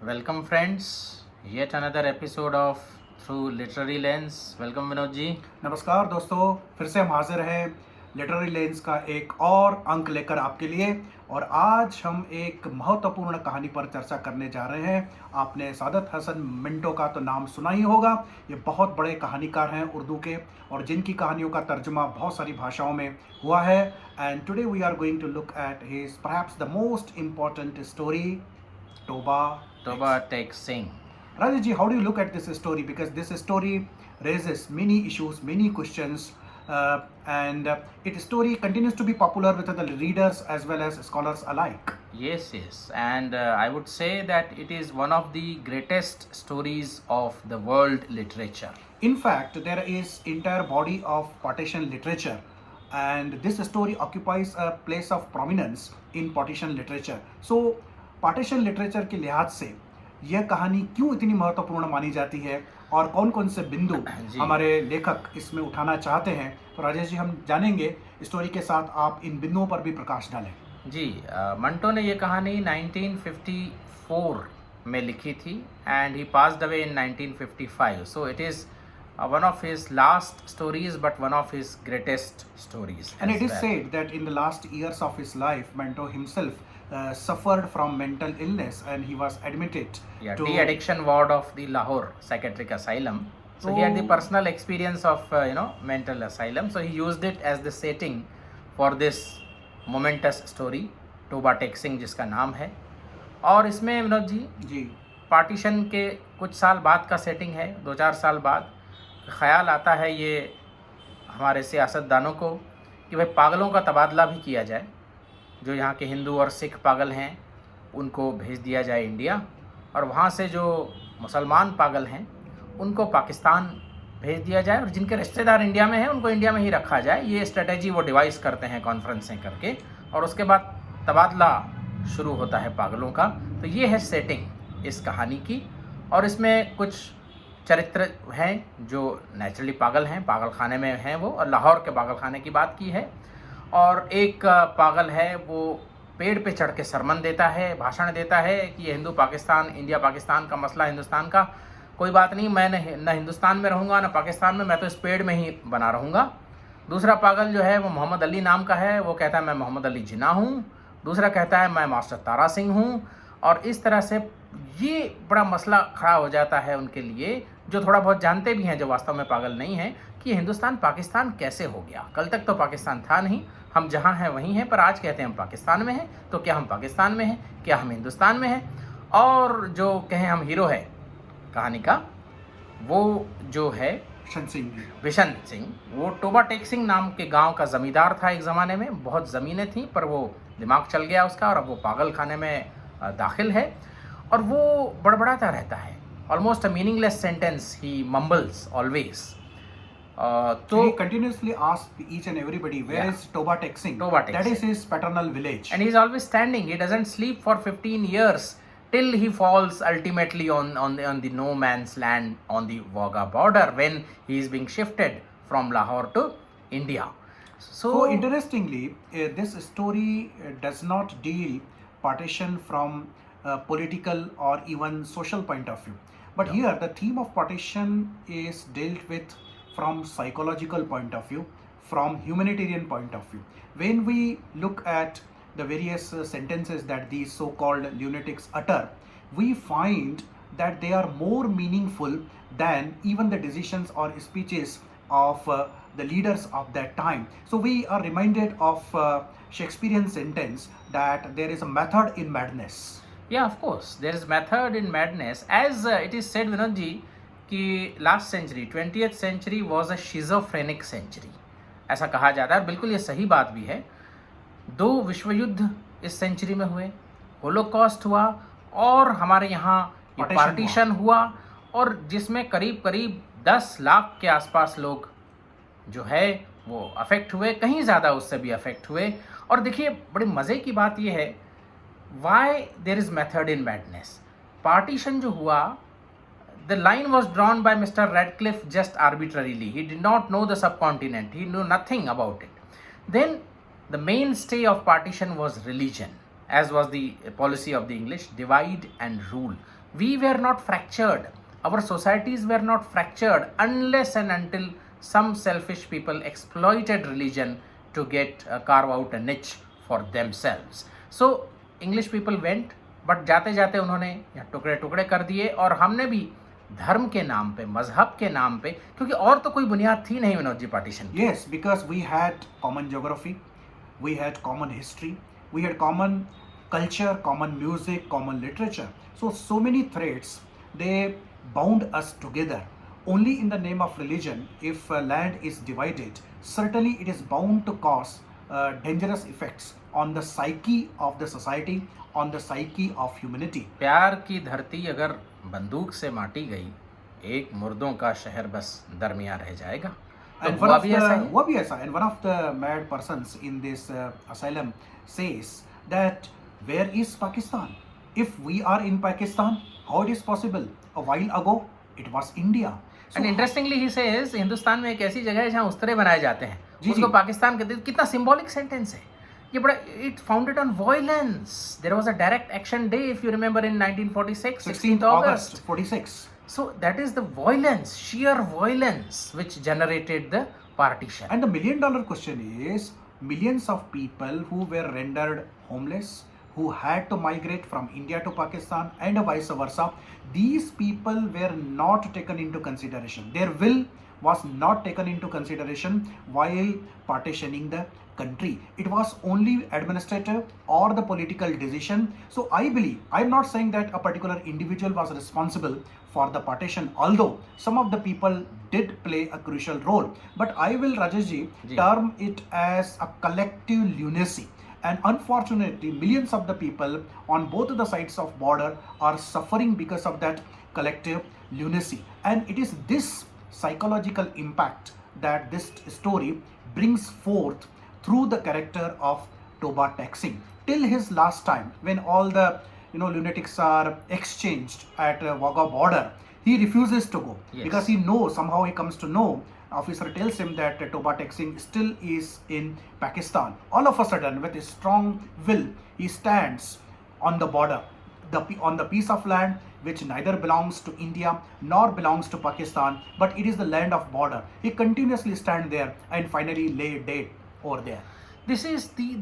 Welcome friends, yet another episode of Through Literary Lens. Welcome Vinod ji. नमस्कार दोस्तों, फिर से हम हाजिर हैं लिटरेरी लेंस का एक और अंक लेकर आपके लिए। और आज हम एक महत्वपूर्ण कहानी पर चर्चा करने जा रहे हैं। आपने सादत हसन मिंटो का तो नाम सुना ही होगा। ये बहुत बड़े कहानीकार हैं उर्दू के, और जिनकी कहानियों का तर्जुमा बहुत सारी भाषाओं में हुआ है। And today we are going to look at his perhaps the most important story, Toba Tek Singh. Rajesh ji, how do you look at this story? Because this story raises many issues, many questions, and its story continues to be popular with the readers as well as scholars alike. Yes, and I would say that it is one of the greatest stories of the world literature. In fact, there is entire body of partition literature, and this story occupies a place of prominence in partition literature. So, partition literature के लिहाज से यह कहानी क्यों इतनी महत्वपूर्ण मानी जाती है और कौन कौन से बिंदु हमारे लेखक इसमें उठाना चाहते हैं, तो राजेश जी हम जानेंगे। स्टोरी के साथ आप इन बिंदुओं पर भी प्रकाश डालें। जी, मंटो ने ये कहानी 1954 में लिखी थी and he passed away in 1955. So it is one of his last stories but one of his greatest stories. And it is said that in the last years of his life, Manto himself suffered from mental illness and he was admitted to the addiction ward of the Lahore Psychiatric Asylum. So he had the personal experience of mental asylum. So he used it as the setting for this momentous story, Toba Tek Singh जिसका नाम है. और इसमें Vinod ji partition के कुछ साल बाद का सेटिंग है, 2-4 साल बाद. ख्याल आता है ये हमारे सियासतदानों को कि भाई पागलों का तबादला भी किया जाए. जो यहाँ के हिंदू और सिख पागल हैं उनको भेज दिया जाए इंडिया, और वहाँ से जो मुसलमान पागल हैं उनको पाकिस्तान भेज दिया जाए, और जिनके रिश्तेदार इंडिया में हैं उनको इंडिया में ही रखा जाए. ये स्ट्रेटजी वो डिवाइस करते हैं कॉन्फ्रेंसें करके, और उसके बाद तबादला शुरू होता है पागलों का. तो ये है सेटिंग इस कहानी की. और इसमें कुछ चरित्र हैं जो नेचुरली पागल हैं, पागल खाने में हैं वो, और लाहौर के पागल खाने की बात की है. और एक पागल है वो पेड़ पे चढ़ के सरमन देता है, भाषण देता है कि ये हिंदू पाकिस्तान, इंडिया पाकिस्तान का मसला हिंदुस्तान का, कोई बात नहीं, मैं न हिंदुस्तान में रहूँगा न पाकिस्तान में, मैं तो इस पेड़ में ही बना रहूँगा. दूसरा पागल जो है वो मोहम्मद अली नाम का है, वो कहता है मैं मोहम्मद अली जिन्ना हूँ. दूसरा कहता है मैं मास्टर तारा सिंह हूँ. और इस तरह से ये बड़ा मसला खड़ा हो जाता है उनके लिए, जो थोड़ा बहुत जानते भी हैं, जो वास्तव में पागल नहीं हैं, कि हिंदुस्तान पाकिस्तान कैसे हो गया. कल तक तो पाकिस्तान था नहीं, हम जहाँ हैं वहीं हैं, पर आज कहते हैं हम पाकिस्तान में हैं. तो क्या हम पाकिस्तान में हैं, क्या हम हिंदुस्तान में हैं? और जो कहें हम हीरो है कहानी का, वो जो है बिशन सिंह, वो टोबा टेक सिंह नाम के गांव का ज़मींदार था. एक ज़माने में बहुत ज़मीनें थीं, पर वो दिमाग चल गया उसका, और अब वो पागल खाने में दाखिल है. और वो बड़बड़ाता रहता है, almost a meaningless sentence he mumbles always. So he continuously asks each and everybody, where is Toba Tek Singh? That is his paternal village. And he is always standing. He doesn't sleep for 15 years till he falls ultimately on the no man's land on the Wagah border when he is being shifted from Lahore to India. So interestingly, this story does not deal partition from political or even social point of view. But here the theme of partition is dealt with from psychological point of view, from humanitarian point of view. When we look at the various sentences that these so-called lunatics utter, we find that they are more meaningful than even the decisions or speeches of the leaders of that time. So we are reminded of Shakespearean sentence that there is a method in madness. Yeah, of course, there is method in madness. As it is said, Vinod ji, कि last century 20th century was a schizophrenic century, ऐसा कहा जाता है. बिल्कुल ये सही बात भी है. 2 विश्व युद्ध इस सेंचुरी में हुए, होलोकॉस्ट हुआ, और हमारे यहाँ पार्टीशन हुआ, और जिसमें करीब करीब 10 लाख के आसपास लोग जो है वो अफेक्ट हुए, कहीं ज़्यादा उससे भी अफेक्ट हुए. और देखिए बड़ी मज़े की बात ये है, why there is method in madness. Partition जो हुआ, the line was drawn by Mr. Radcliffe just arbitrarily. He did not know the subcontinent. He knew nothing about it. Then the mainstay of partition was religion, as was the policy of the English, divide and rule. we were not fractured. Our societies were not fractured unless and until some selfish people exploited religion to carve out a niche for themselves. So English people went, but जाते जाते उन्होंने यहाँ टुकड़े टुकड़े कर दिए, और हमने भी धर्म के नाम पे, मजहब के नाम पे, क्योंकि और तो कोई बुनियाद थी नहीं विनोद जी पार्टीशन की. Yes, because we had common geography, we had common history, we had common culture, common music, common literature. So many threads, they bound us together. Only in the name of religion, if land is divided, certainly it is bound to cause dangerous effects on the psyche of the society, on the psyche of humanity. प्यार की धरती अगर बंदूक से माटी गई, एक मुर्दों का शहर बस दरमियान रह जाएगा. तो And हुआ भी ऐसा ही. हुआ भी ऐसा. And one of the mad persons in this asylum says that where is Pakistan? If we are in Pakistan, how it is possible? A while ago, it was India. And interestingly he says, Hindustan में एक ऐसी जगह है जहाँ उस्तरे बनाए जाते हैं, जी, उसको जी. पाकिस्तान कहते हैं. कितना सिंबॉलिक सेंटेंस है ये. बड़ा it founded on violence. There was a direct action day, if you remember, in 1946, 16th August 46. So that is the violence, sheer violence, which generated the partition. And the $1,000,000 question is, millions of people who were rendered homeless, who had to migrate from India to Pakistan and vice versa, these people were not taken into consideration. Their will was not taken into consideration while partitioning the country. It was only administrative or the political decision. So I believe, I'm not saying that a particular individual was responsible for the partition, although some of the people did play a crucial role. But I will, Rajesh ji, term it as a collective lunacy. And unfortunately, millions of the people on both the sides of border are suffering because of that collective lunacy. And it is this psychological impact that this story brings forth through the character of Toba Tek Singh. Till his last time, when all the lunatics are exchanged at Wagah border, he refuses to go. Yes. Because he knows, somehow he comes to know, officer tells him that Toba Tek Singh still is in Pakistan. All of a sudden, with a strong will, he stands on the border, on the piece of land which neither belongs to India nor belongs to Pakistan, but it is the land of border. He continuously stands there and finally lay dead over there. This is the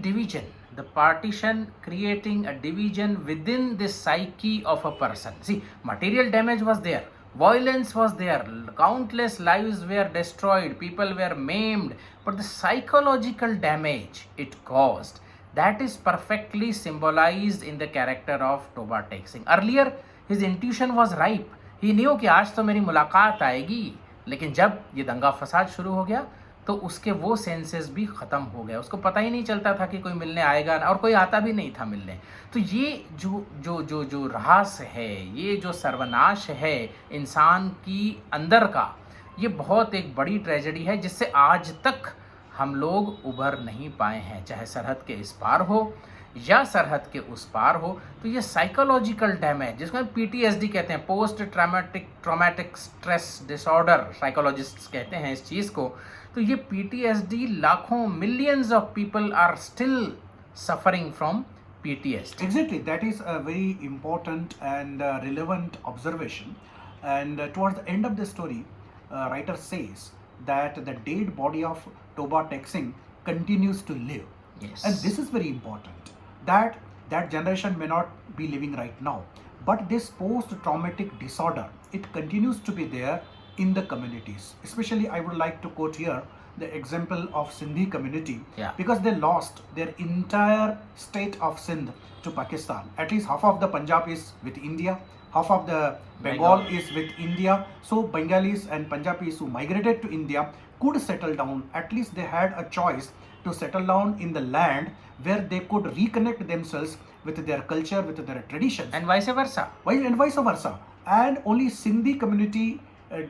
division, the partition creating a division within the psyche of a person. See, material damage was there, violence was there, countless lives were destroyed, people were maimed, but the psychological damage it caused, that is perfectly symbolized in the character of Toba Tek Singh. Earlier, his intuition was ripe. He knew कि आज तो मेरी मुलाकात आएगी, लेकिन जब ये दंगा फसाद शुरू हो गया तो उसके वो सेंसेस भी ख़त्म हो गए. उसको पता ही नहीं चलता था कि कोई मिलने आएगा, और कोई आता भी नहीं था मिलने. तो ये जो ह्रास है, ये जो सर्वनाश है इंसान की अंदर का, ये बहुत एक बड़ी ट्रेजेडी है जिससे आज तक हम लोग उभर नहीं पाए हैं, चाहे सरहद के इस पार हो या सरहद के उस पार हो. तो ये साइकोलॉजिकल डैमेज, जिसको हम PTSD कहते हैं, post traumatic stress disorder, psychologists कहते हैं इस चीज़ को. तो ये PTSD, लाखों, millions of people are still suffering from PTSD. Exactly, that is a very important and relevant observation. And towards the end of the story, writer says that the dead body of Toba Tek Singh continues to live. Yes. And this is very important. That generation may not be living right now, but this post-traumatic disorder, it continues to be there in the communities. Especially, I would like to quote here the example of Sindhi community, because they lost their entire state of Sindh to Pakistan. At least half of the Punjab is with India, half of the Bengal is with India. So Bengalis and Punjabis who migrated to India could settle down. At least they had a choice to settle down in the land where they could reconnect themselves with their culture, with their traditions, and vice versa. And only Sindhi community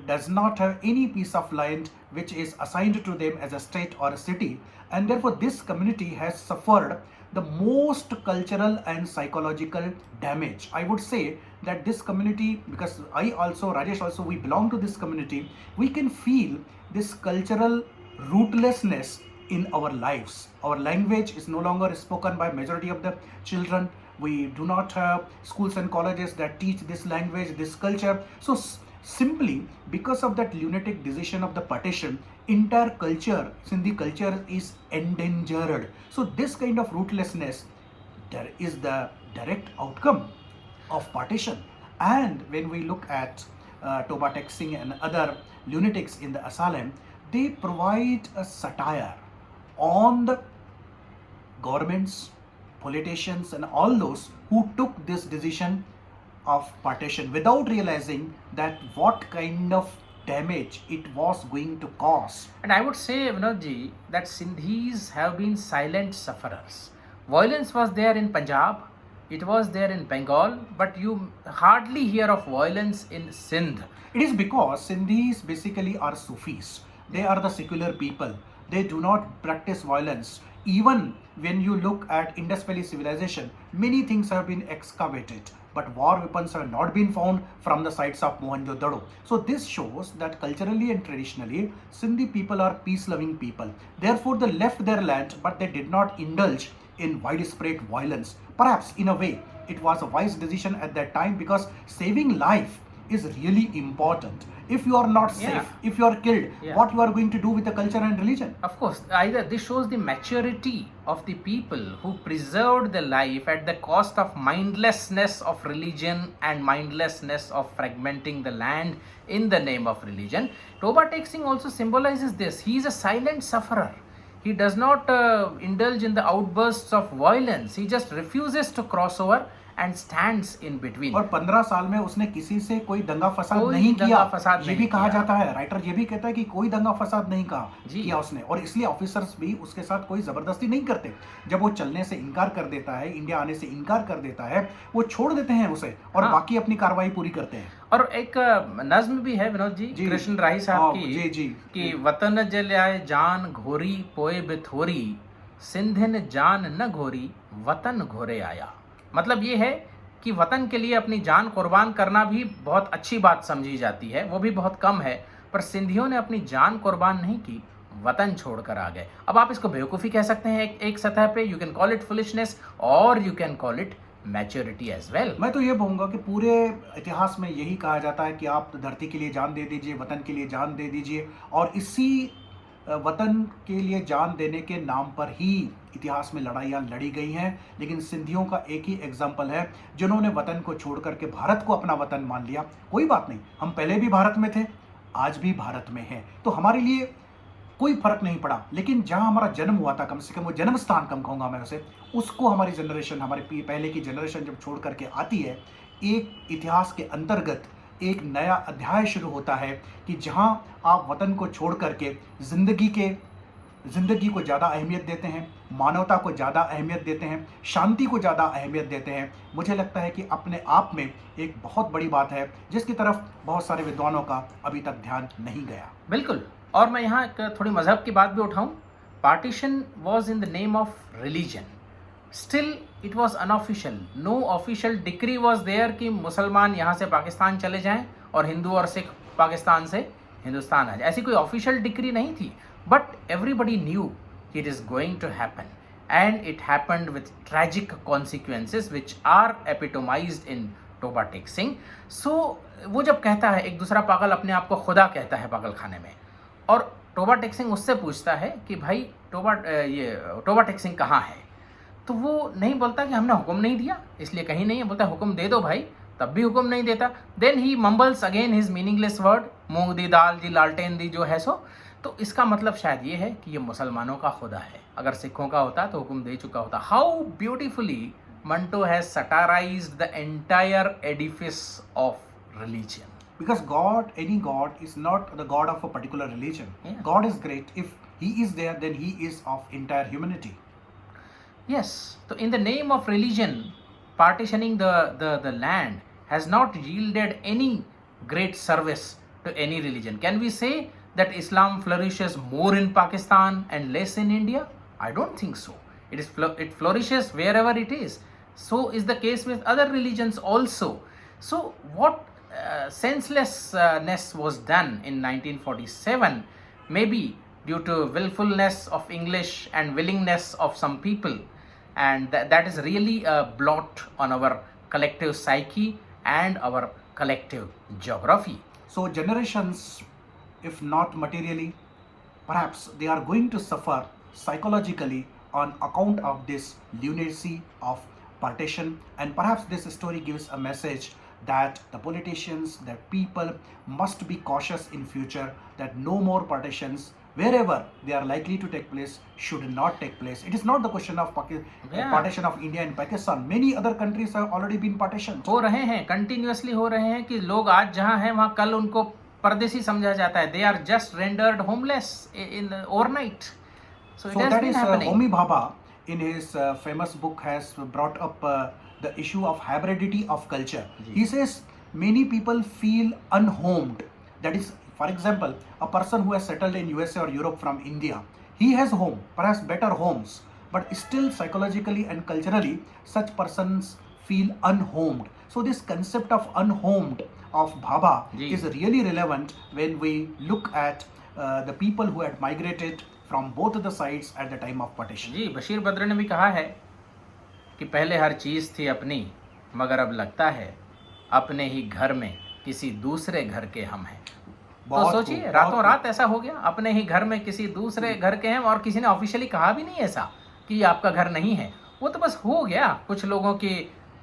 does not have any piece of land which is assigned to them as a state or a city, and therefore this community has suffered the most cultural and psychological damage. I would say that this community, because I also, Rajesh also, we belong to this community, we can feel this cultural rootlessness in our lives. Our language is no longer spoken by majority of the children. We do not have schools and colleges that teach this language, this culture. So simply because of that lunatic decision of the partition, entire culture, Sindhi culture is endangered. So this kind of ruthlessness, there is the direct outcome of partition. And when we look at Toba Tek Singh and other lunatics in the asylum, they provide a satire on the governments, politicians, and all those who took this decision of partition without realizing that what kind of damage it was going to cause. And I would say, Vinodji, that Sindhis have been silent sufferers. Violence was there in Punjab, it was there in Bengal, but you hardly hear of violence in Sindh. It is because Sindhis basically are Sufis. They are the secular people. They do not practice violence. Even when you look at Indus Valley civilization, many things have been excavated, but war weapons have not been found from the sites of Mohenjo-daro. So this shows that culturally and traditionally, Sindhi people are peace-loving people. Therefore, they left their land, but they did not indulge in widespread violence. Perhaps in a way, it was a wise decision at that time because saving life is really important. If you are not safe, Yeah. if you are killed, Yeah. what you are going to do with the culture and religion? Of course, either this shows the maturity of the people who preserved the life at the cost of mindlessness of religion and mindlessness of fragmenting the land in the name of religion. Toba Tek Singh also symbolizes this. He is a silent sufferer. He does not indulge in the outbursts of violence. He just refuses to cross over and stands in between. और 15 साल में उसने किसी से कोई दंगा फसाद कोई नहीं दंगा किया, फसाद ये नहीं भी कहा किया। जाता है, राइटर ये भी कहता है कि कोई दंगा फसाद नहीं जी। किया उसने, और इसलिए ऑफिसर्स भी उसके साथ कोई जबरदस्ती नहीं करते। जब वो चलने से इनकार कर देता है, इंडिया आने से इनकार कर देता है, वो छोड़ देते हैं उसे और हाँ। बाकी अपनी कार्रवाई पूरी करते हैं। और एक नज्म भी है विनोद जी, जी। कृष्ण राही साहब हाँ, की, जी, जी। कि वतन जलाए जान घोरी पोए बिथोरी, सिंधिन जान न घोरी वतन घोरे आया। मतलब ये है कि वतन के लिए अपनी जान कुर्बान करना भी बहुत अच्छी बात समझी जाती है, वो भी बहुत कम है, पर सिंधियों ने अपनी जान कुर्बान नहीं की, वतन छोड़कर आ गए। अब आप इसको बेवकूफ़ी कह सकते हैं एक सतह पे, you can call it foolishness और you can call it maturity as well. मैं तो ये कहूँगा कि पूरे इतिहास में यही कहा जाता है कि आप धरती के लिए जान दे दीजिए, वतन के लिए जान दे दीजिए, और इसी वतन के लिए जान देने के नाम पर ही इतिहास में लड़ाइयाँ लड़ी गई हैं। लेकिन सिंधियों का एक ही एग्जाम्पल है, जिन्होंने वतन को छोड़ करके भारत को अपना वतन मान लिया। कोई बात नहीं, हम पहले भी भारत में थे, आज भी भारत में हैं, तो हमारे लिए कोई फर्क नहीं पड़ा। लेकिन जहां हमारा जन्म हुआ था, कम से कम वो जन्म स्थान कम कहूँगा मैं उसे, उसको हमारी जनरेशन, हमारे पहले की जनरेशन जब छोड़ करके आती है, एक इतिहास के अंतर्गत एक नया अध्याय शुरू होता है कि जहां आप वतन को छोड़ करके ज़िंदगी को ज़्यादा अहमियत देते हैं, मानवता को ज़्यादा अहमियत देते हैं, शांति को ज़्यादा अहमियत देते हैं। मुझे लगता है कि अपने आप में एक बहुत बड़ी बात है, जिसकी तरफ बहुत सारे विद्वानों का अभी तक ध्यान नहीं गया। बिल्कुल। और मैं यहाँ एक थोड़ी मजहब की बात भी उठाऊं। Partition was in the name of religion, still it was unofficial, no official decree was there कि मुसलमान यहाँ से पाकिस्तान चले जाएं और हिंदू और सिख पाकिस्तान से हिंदुस्तान आ जाए। ऐसी कोई ऑफिशियल डिक्री नहीं थी, but everybody knew it is going to happen, and it happened with tragic consequences which are epitomised in Toba Tek Singh. So वो जब कहता है, एक दूसरा पागल अपने आप को खुदा कहता है पागल खाने में, और टोबा टेक सिंह उससे पूछता है कि भाई टोबा टेक सिंह कहाँ है, तो वो नहीं बोलता कि हमने हुक्म नहीं दिया इसलिए कहीं नहीं है, बोलता हुक्म दे दो भाई, तब भी हुक्म नहीं देता। Then he mumbles again his meaningless word, मूंग दी दाल दी लालटेन दी जो है सो। तो इसका मतलब शायद ये है कि ये मुसलमानों का खुदा है, अगर सिखों का होता तो हुक्म दे चुका होता। How beautifully Manto has satirized the entire edifice of religion. Because God, any God, is not the God of a particular religion. Yeah. God is great. If He is there, then He is of entire humanity. Yes, so in the name of religion, partitioning the land has not yielded any great service to any religion. Can we say that Islam flourishes more in Pakistan and less in India? I don't think so. It flourishes wherever it is. So is the case with other religions also. So what senselessness was done in 1947, maybe due to willfulness of English and willingness of some people, and that is really a blot on our collective psyche and our collective geography. So generations, if not materially, perhaps they are going to suffer psychologically on account of this lunacy of partition. And perhaps this story gives a message that the politicians, that people must be cautious in future, that no more partitions wherever they are likely to take place should not take place. It is not the question of Yeah. partition of India and Pakistan. Many other countries have already been partitioned. हो रहे हैं, continuously हो रहे हैं कि लोग आज जहाँ हैं वहाँ कल उनको परदेसी समझा जाता है. They are just rendered homeless in overnight. So it So has that been is happening. Homi Bhabha in his famous book has brought up the issue of hybridity of culture. Ji. He says many people feel unhomed. That is, for example, a person who has settled in USA or Europe from India, he has home, perhaps better homes, but still psychologically and culturally, such persons feel unhomed. So this concept of unhomed of Bhabha Ji. is really relevant when we look at the people who had migrated from both the sides at the time of partition. जी, बशीर बद्र ने भी कहा है कि पहले हर चीज़ थी अपनी, मगर अब लगता है अपने ही घर में किसी दूसरे घर के हम हैं. तो बहुत सोचिए, खूब, रातों बहुत रात ऐसा हो गया, अपने ही घर में किसी दूसरे घर के हैं, और किसी ने ऑफिशियली कहा भी नहीं ऐसा कि ये आपका घर नहीं है. वो तो बस हो गया कुछ लोगों की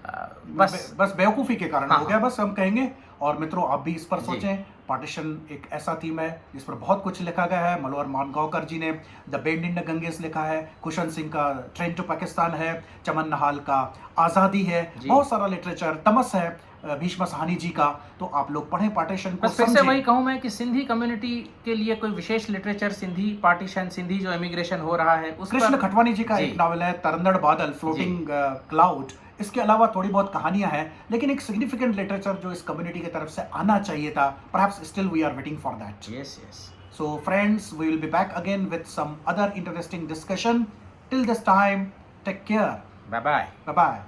बस बेवकूफ़ी के कारण हाँ, हो गया, बस हम कहेंगे. और मित्रों, आप भी इस पर जी. सोचें. पार्टीशन एक ऐसा थीम है जिस पर बहुत कुछ लिखा गया है. मनोहर मानगांवकर जी ने the bend in the Ganges लिखा है, कुशन सिंह का ट्रेन टू पाकिस्तान है, चमन नहाल का आज़ादी है, जी. बहुत सारा लिटरेचर, तमस है भीष्म साहनी जी का. तो आप लोग पढ़ें पार्टीशन को, बस फिर से समझें. वही कहूँ मैं कि सिंधी कम्युनिटी के लिए कोई विशेष लिटरेचर, सिंधी पार्टीशन, सिंधी जो इमिग्रेशन हो रहा है उस कृष्ण पर खटवानी जी का जी. एक नावल है तरंदड़ बादल, फ्लोटिंग क्लाउड. इसके अलावा थोड़ी बहुत कहानियां हैं, लेकिन एक सिग्निफिकेंट लिटरेचर जो इस कम्युनिटी की तरफ से आना चाहिए था, perhaps still we are waiting for that. Yes yes. So friends, we will be back again with some other interesting discussion. Till this time, take care. Bye bye. Bye bye.